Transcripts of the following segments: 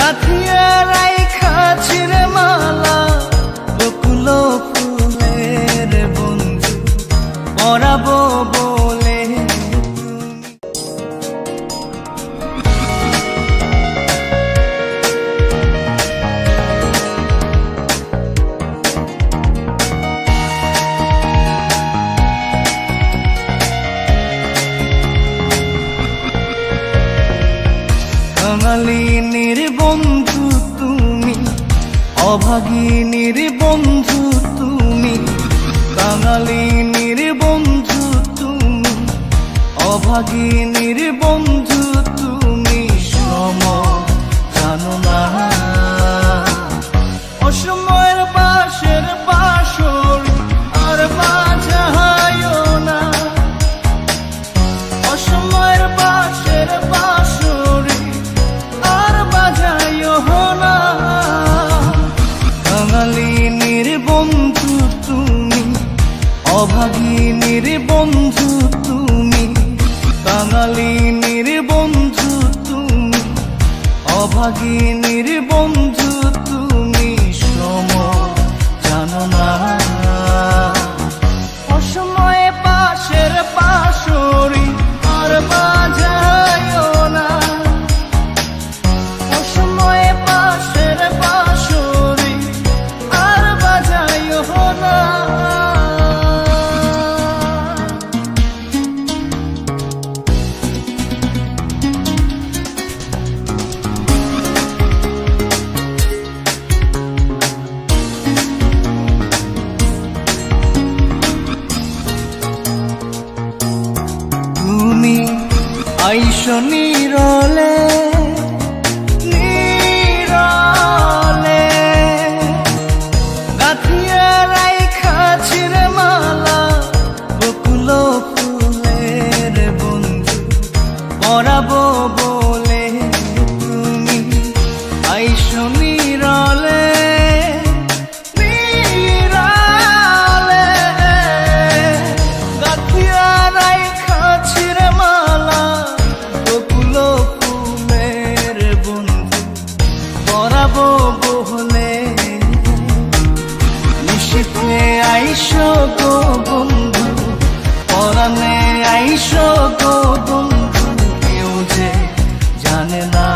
গাথিয়া রাইখাছি রে মালা বকুল ফুলের বন্ধু পরাবো বলে কাঙালিনীর বন্ধু তুমি, অভাগিনীর বন্ধু তুমি। কাঙালিনীর বন্ধু তুমি, অভাগিনীর বন্ধু তুমি। সম জানো না অসময়ের বাঁশের বাঁশর আর বাজায়ও না। অসময়ের বাঁশের বাঁশরি আর বাজায়ও না। কাঙালিনীর বন্ধু তুমি, অভাগিনীর বন্ধু তুমি। কাঙালিনীর বন্ধু তুমি, অভাগিনীর বন্ধু তুমি। সম জানো না অসময়ে পাশের পাশরি আর বাজায়ও না। অসময়ে পাশের পাশরি আর বাজায়ও না। তুমি আইসো নীরলে নীরলে, গাথিয়া রাইখাছি রে মালা বকুল ফুলের বন্ধু পরাবো বলে তুমি। আইসো নীরলে নীরলে, গাথিয়া রাইখাছি রে মালা বকুল ফুলের বন্ধু পরাবো বলে। নিশীথে আইসো গো বন্ধু, পরাণে আইসো গো বন্ধু। কেউ যে জানে না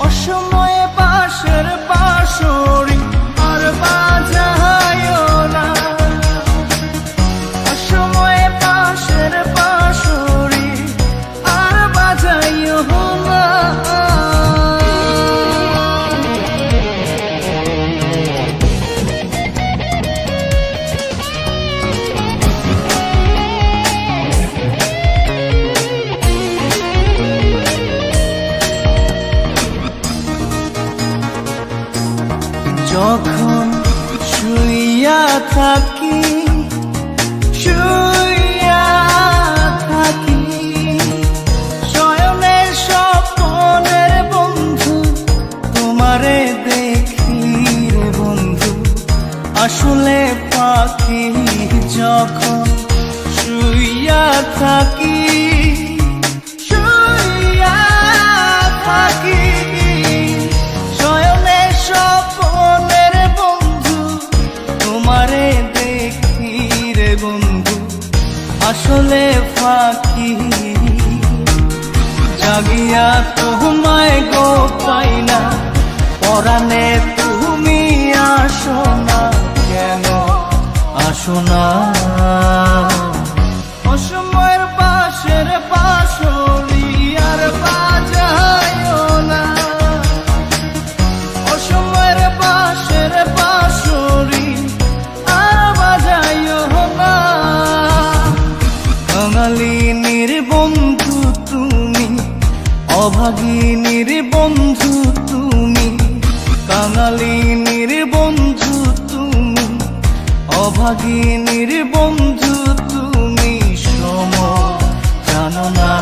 অসময়ে বাঁশের বাঁশরি আর বাজায়ও না। অসময়ে বাঁশের বাঁশরি আর বাজায়ও না। যখন শুইয়া থাকি শুইয়া থাকি, শয়নের স্বপ্নের বন্ধু তোমারে দেখি রে বন্ধু আসলে পাখি। যখন শুইয়া থাকি শুইয়া থাকি, শয়নের স্বপ্নের বন্ধু তোমারে দেখি রে বন্ধু আসলে ফাঁকি। জাগিয়া তোমায় গো পাই না, পরাণে তুমি আসো না। কেন আসো না অসময়ের পাশের পাশরি আর বাজায়ও না। অসময়ের পাশের পাশরি আর বাজায়ও না। কাঙালিনীর বন্ধু তুমি, অভাগিনীর বন্ধু তুমি। কাঙালিনীর বন্ধু তুমি, অভাগিনীর বন্ধু তুমি। সম জানো না